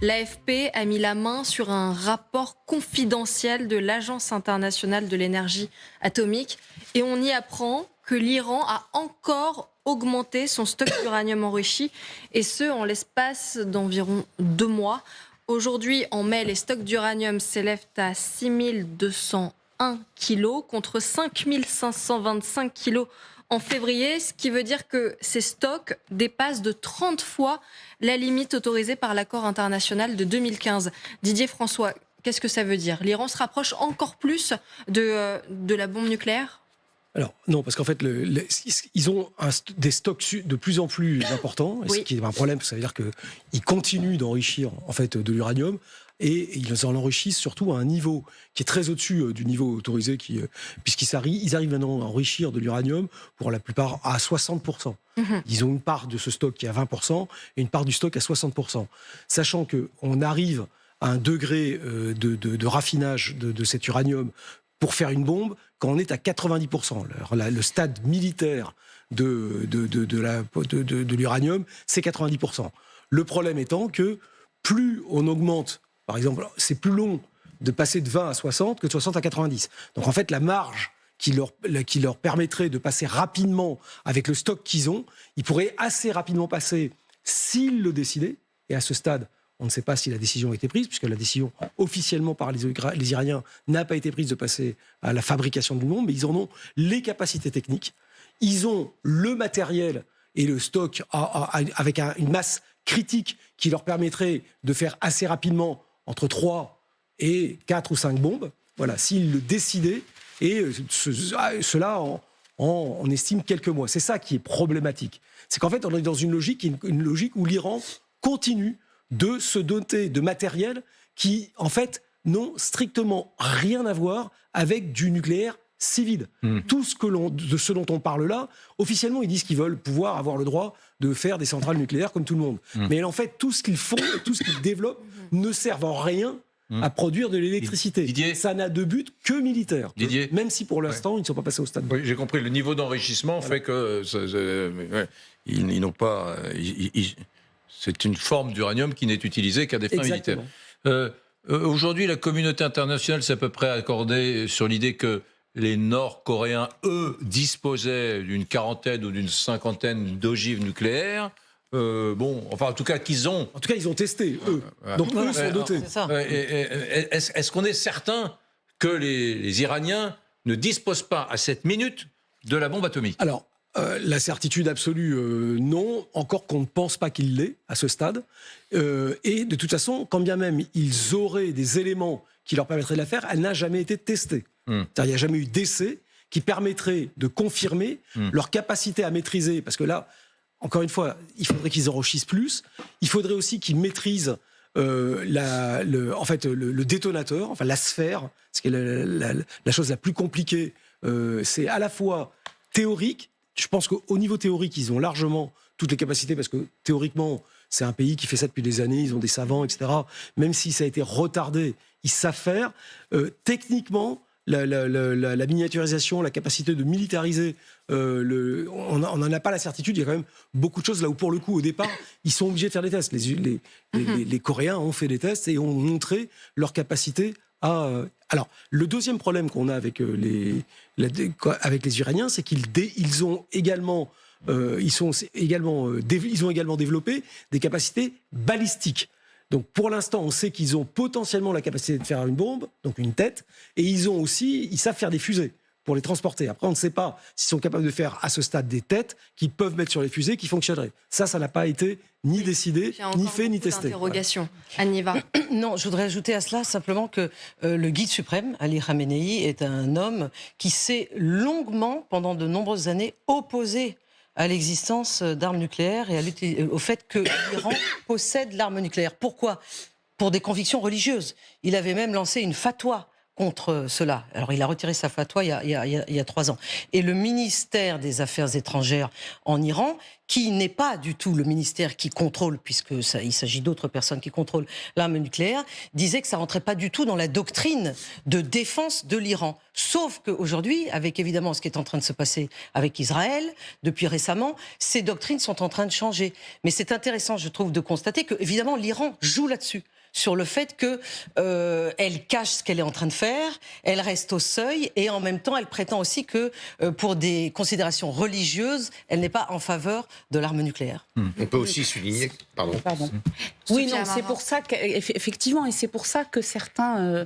L'AFP a mis la main sur un rapport confidentiel de l'Agence internationale de l'énergie atomique et on y apprend que l'Iran a encore augmenté son stock d'uranium enrichi et ce en l'espace d'environ 2 mois. Aujourd'hui, en mai, les stocks d'uranium s'élèvent à 6201 kilos contre 5525 kilos en février, ce qui veut dire que ces stocks dépassent de 30 fois la limite autorisée par l'accord international de 2015. Didier François, qu'est-ce que ça veut dire? L'Iran se rapproche encore plus de la bombe nucléaire? Alors non, parce qu'en fait, ils ont des stocks de plus en plus importants, Oui. ce qui est un problème, ça veut dire qu'ils continuent d'enrichir en fait de l'uranium, et ils en enrichissent surtout à un niveau qui est très au-dessus du niveau autorisé, puisqu'ils arrivent maintenant à enrichir de l'uranium pour la plupart à 60%. Ils ont une part de ce stock qui est à 20% et une part du stock à 60%. Sachant qu'on arrive à un degré de raffinage de cet uranium pour faire une bombe quand on est à 90%. Le stade militaire de l'uranium, c'est 90%. Le problème étant que plus on augmente, par exemple, c'est plus long de passer de 20 à 60 que de 60 à 90. Donc en fait, la marge qui leur permettrait de passer rapidement avec le stock qu'ils ont, ils pourraient assez rapidement passer s'ils le décidaient. Et à ce stade, on ne sait pas si la décision a été prise, puisque la décision officiellement par les Iraniens n'a pas été prise de passer à la fabrication d'une bombe, mais ils en ont les capacités techniques, ils ont le matériel et le stock avec une masse critique qui leur permettrait de faire assez rapidement entre 3 et 4 ou 5 bombes, voilà, s'ils le décidaient, et cela on estime quelques mois. C'est ça qui est problématique. C'est qu'en fait, on est dans une logique où l'Iran continue de se doter de matériel qui, en fait, n'ont strictement rien à voir avec du nucléaire civil. Tout de ce dont on parle là, officiellement, ils disent qu'ils veulent pouvoir avoir le droit de faire des centrales nucléaires comme tout le monde. Mais en fait, tout ce qu'ils font, tout ce qu'ils développent ne servent en rien à produire de l'électricité. Didier, ça n'a de but que militaire. Didier, même si pour l'instant, ils ne sont pas passés au stade. Oui, j'ai compris. Le niveau d'enrichissement fait que ils n'ont pas. C'est une forme d'uranium qui n'est utilisée qu'à des fins Exactement. militaires. Aujourd'hui, la communauté internationale s'est à peu près accordée sur l'idée que les Nord-Coréens, eux, disposaient d'une quarantaine ou d'une cinquantaine d'ogives nucléaires. En tout cas, qu'ils ont. En tout cas, ils ont testé, eux. Donc, eux sont dotés. C'est ça. Est-ce qu'on est certain que les Iraniens ne disposent pas, à cette minute, de la bombe atomique? Alors, la certitude absolue, non. Encore qu'on ne pense pas qu'il l'est, à ce stade. Et de toute façon, quand bien même ils auraient des éléments qui leur permettraient de la faire, elle n'a jamais été testée. C'est-à-dire, il n'y a jamais eu d'essai qui permettrait de confirmer leur capacité à maîtriser. Parce que là, encore une fois, il faudrait qu'ils enrichissent plus. Il faudrait aussi qu'ils maîtrisent le détonateur, enfin la sphère, ce qui est la chose la plus compliquée. C'est à la fois théorique. Je pense qu'au niveau théorique, ils ont largement toutes les capacités, parce que théoriquement, c'est un pays qui fait ça depuis des années, ils ont des savants, etc. Même si ça a été retardé, ils savent faire. Techniquement, la miniaturisation, la capacité de militariser, on n'en a pas la certitude. Il y a quand même beaucoup de choses là où, pour le coup, au départ, ils sont obligés de faire des tests. Les Coréens ont fait des tests et ont montré leur capacité à... Alors, le deuxième problème qu'on a avec les Iraniens, c'est qu'ils ont également développé des capacités balistiques. Donc, pour l'instant, on sait qu'ils ont potentiellement la capacité de faire une bombe, donc une tête, et ils savent faire des fusées pour les transporter. Après, on ne sait pas s'ils sont capables de faire à ce stade des têtes qu'ils peuvent mettre sur les fusées qui fonctionneraient. Ça n'a pas été ni décidé, ni fait, ni testé. Interrogation. Anne Niva. Non, je voudrais ajouter à cela simplement que le guide suprême, Ali Khamenei, est un homme qui s'est longuement, pendant de nombreuses années, opposé à l'existence d'armes nucléaires et au fait que l'Iran possède l'arme nucléaire. Pourquoi ? Pour des convictions religieuses. Il avait même lancé une fatwa contre cela. Alors, il a retiré sa fatwa il y a 3 ans. Et le ministère des Affaires étrangères en Iran, qui n'est pas du tout le ministère qui contrôle, puisque il s'agit d'autres personnes qui contrôlent l'arme nucléaire, disait que ça rentrait pas du tout dans la doctrine de défense de l'Iran. Sauf qu'aujourd'hui, avec évidemment ce qui est en train de se passer avec Israël, depuis récemment, ces doctrines sont en train de changer. Mais c'est intéressant, je trouve, de constater que, évidemment, l'Iran joue là-dessus, sur le fait qu'elle cache ce qu'elle est en train de faire, elle reste au seuil, et en même temps, elle prétend aussi que, pour des considérations religieuses, elle n'est pas en faveur de l'arme nucléaire. On peut aussi souligner... Pardon. Oui, Sophia non, c'est Amara. pour ça qu'effectivement, et c'est pour ça que certains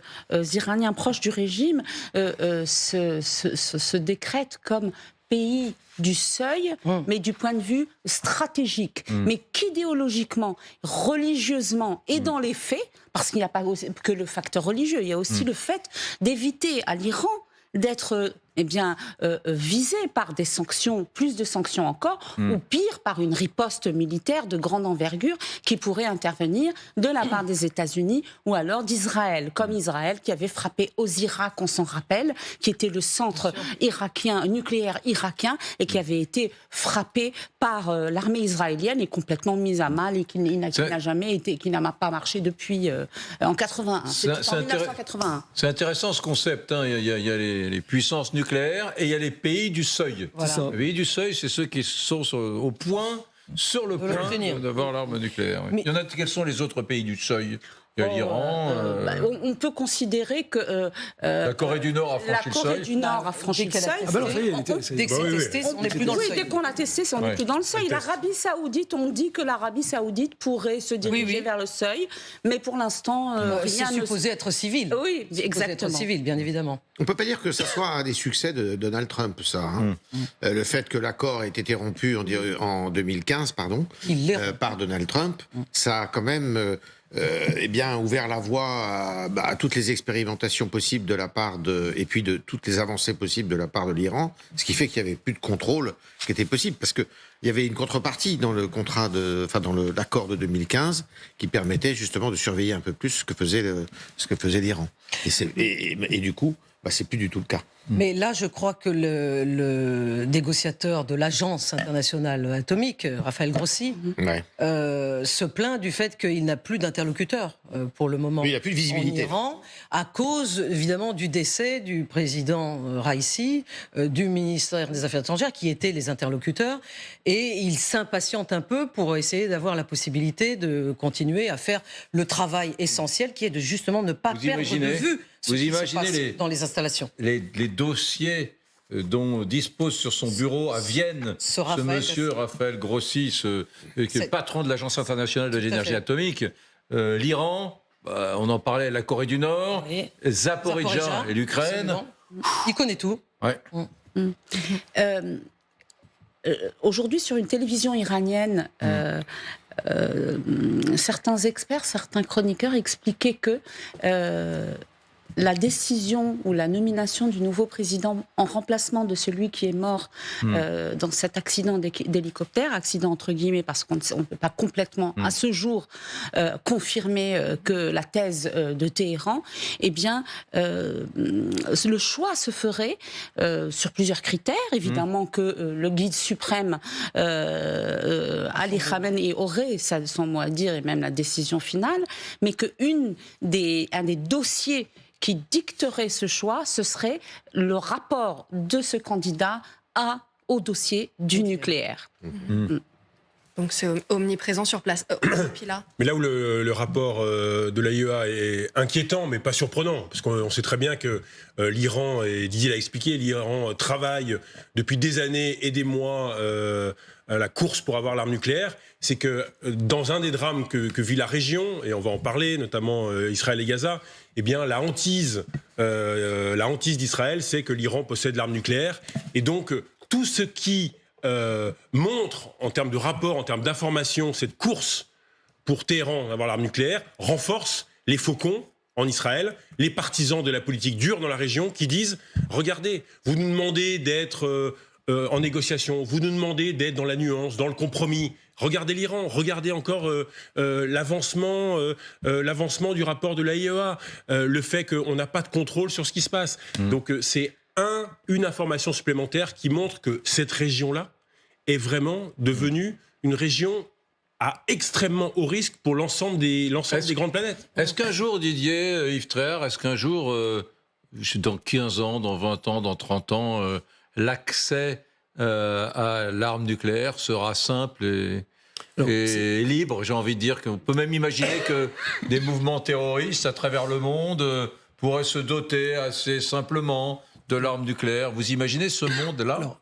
Iraniens proches du régime se décrètent comme pays du seuil, mais du point de vue stratégique, mais qu'idéologiquement, religieusement et dans les faits, parce qu'il n'y a pas que le facteur religieux, il y a aussi le fait d'éviter à l'Iran d'être visé par des sanctions, plus de sanctions encore, ou pire, par une riposte militaire de grande envergure qui pourrait intervenir de la part des États-Unis ou alors d'Israël, comme Israël qui avait frappé aux Irak, on s'en rappelle, qui était le centre nucléaire irakien, et qui avait été frappé par l'armée israélienne et complètement mise à mal, et qui n'a jamais été, qui n'a pas marché depuis en 81. C'était en 1981. C'est intéressant ce concept. Hein. Il y a les puissances nucléaires et il y a les pays du seuil. Voilà. Les pays du seuil, c'est ceux qui sont sur le point d'avoir l'arme nucléaire. Oui. Mais... Il y en a, quels sont les autres pays du seuil? Il y a l'Iran. On peut considérer que la Corée du Nord a franchi le seuil. La Corée du Nord a franchi le seuil. Ah bah non, ça y est, Dès que c'est testé, on n'est plus dans le Oui, seuil. dès qu'on l'a testé, on n'est plus dans le seuil. L'Arabie Saoudite, on dit que l'Arabie Saoudite pourrait se diriger vers le seuil, mais pour l'instant, rien c'est ne... supposé être civil. Oui, exactement. Être civil, bien évidemment. On ne peut pas dire que ça soit un des succès de Donald Trump, ça. Hein. Le fait que l'accord ait été rompu en 2015, par Donald Trump, ça a quand même ouvert la voie à toutes les expérimentations possibles de la part et puis de toutes les avancées possibles de la part de l'Iran, ce qui fait qu'il n'y avait plus de contrôle, ce qui était possible, parce qu'il y avait une contrepartie dans le contrat dans l'accord de 2015 qui permettait justement de surveiller un peu plus ce que faisait l'Iran. Et du coup, c'est plus du tout le cas. Mais là, je crois que le négociateur de l'Agence internationale atomique, Raphaël Grossi, se plaint du fait qu'il n'a plus d'interlocuteur pour le moment. Il n'y a plus de visibilité. En Iran, à cause évidemment du décès du président Raïssi, du ministère des Affaires étrangères, qui étaient les interlocuteurs, et il s'impatiente un peu pour essayer d'avoir la possibilité de continuer à faire le travail essentiel, qui est de justement ne pas perdre de vue ce qui se passe dans les installallations. Les dossiers dont dispose sur son bureau à Vienne ce monsieur Raphaël Grossi, qui est le patron de l'Agence internationale de l'énergie atomique, l'Iran, on en parlait, la Corée du Nord, Zaporijjia et l'Ukraine. Il connaît tout. Ouais. Aujourd'hui, sur une télévision iranienne, certains experts, certains chroniqueurs expliquaient que la décision ou la nomination du nouveau président en remplacement de celui qui est mort dans cet accident d'hélicoptère, accident entre guillemets parce qu'on ne peut pas complètement à ce jour confirmer que la thèse de Téhéran, le choix se ferait sur plusieurs critères, évidemment que le guide suprême Ali Khamenei aurait son mot à dire et même la décision finale, mais qu'un des dossiers qui dicterait ce choix, ce serait le rapport de ce candidat au dossier du nucléaire. Donc c'est omniprésent sur place. Pilar. Mais là où le rapport de l'AIEA est inquiétant, mais pas surprenant, parce qu'on sait très bien que l'Iran, et Didier l'a expliqué, l'Iran travaille depuis des années et des mois à la course pour avoir l'arme nucléaire, c'est que dans un des drames que vit la région, et on va en parler, notamment Israël et Gaza, eh bien la hantise d'Israël, c'est que l'Iran possède l'arme nucléaire, et donc tout ce qui montre, en termes de rapport, en termes d'information, cette course pour Téhéran d'avoir l'arme nucléaire, renforce les faucons en Israël, les partisans de la politique dure dans la région qui disent « Regardez, vous nous demandez d'être en négociation, vous nous demandez d'être dans la nuance, dans le compromis, Regardez l'Iran, regardez encore l'avancement du rapport de l'AIEA, le fait qu'on n'a pas de contrôle sur ce qui se passe. Donc c'est une information supplémentaire qui montre que cette région-là est vraiment devenue une région à extrêmement haut risque pour l'ensemble des grandes planètes. Est-ce qu'un jour, Didier, Yves Tréhard, est-ce qu'un jour, dans 15 ans, dans 20 ans, dans 30 ans, l'accès à l'arme nucléaire sera simple et libre? J'ai envie de dire qu'on peut même imaginer que des mouvements terroristes à travers le monde pourraient se doter assez simplement de l'arme nucléaire. Vous imaginez ce monde-là? Alors,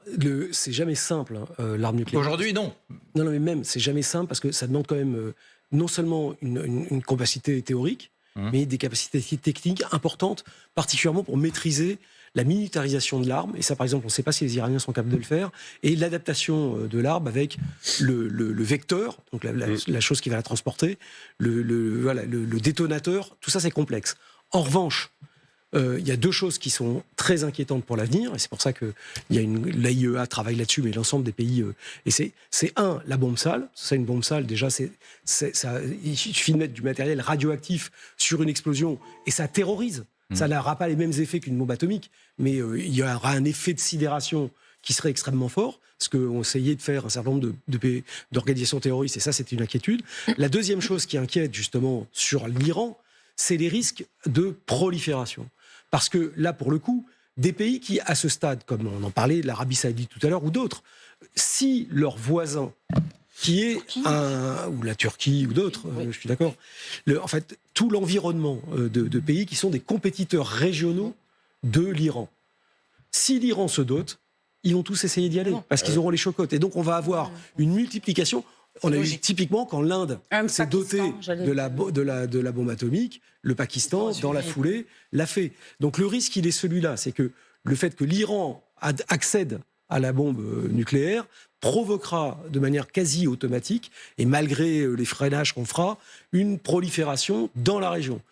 c'est jamais simple, l'arme nucléaire. Aujourd'hui, non. Non, mais même, c'est jamais simple parce que ça demande quand même non seulement une capacité théorique, mais des capacités techniques importantes, particulièrement pour maîtriser la militarisation de l'arme. Et ça, par exemple, on ne sait pas si les Iraniens sont capables de le faire. Et l'adaptation de l'arme avec le vecteur, donc la chose qui va la transporter, le détonateur, tout ça, c'est complexe. En revanche, il y a deux choses qui sont très inquiétantes pour l'avenir, et c'est pour ça que l'AIEA travaille là-dessus, mais l'ensemble des pays. Et c'est la bombe sale. C'est une bombe sale, déjà, il suffit de mettre du matériel radioactif sur une explosion, et ça terrorise. Ça n'aura pas les mêmes effets qu'une bombe atomique, mais il y aura un effet de sidération qui serait extrêmement fort, ce qu'ont essayé de faire un certain nombre d'organisations terroristes, et ça, c'est une inquiétude. La deuxième chose qui inquiète, justement, sur l'Iran, c'est les risques de prolifération. Parce que là, pour le coup, des pays qui, à ce stade, comme on en parlait, l'Arabie Saoudite tout à l'heure, ou d'autres, si leur voisin, qui est ou la Turquie ou d'autres, je suis d'accord, en fait, tout l'environnement de pays qui sont des compétiteurs régionaux de l'Iran. Si l'Iran se dote, ils vont tous essayer d'y aller, parce qu'ils auront les chocottes. Et donc, on va avoir une multiplication. On a eu typiquement quand l'Inde s'est dotée de la bombe atomique, le Pakistan, dans la foulée, l'a fait. Donc le risque, il est celui-là, c'est que le fait que l'Iran accède à la bombe nucléaire provoquera de manière quasi automatique, et malgré les freinages qu'on fera, une prolifération dans la région.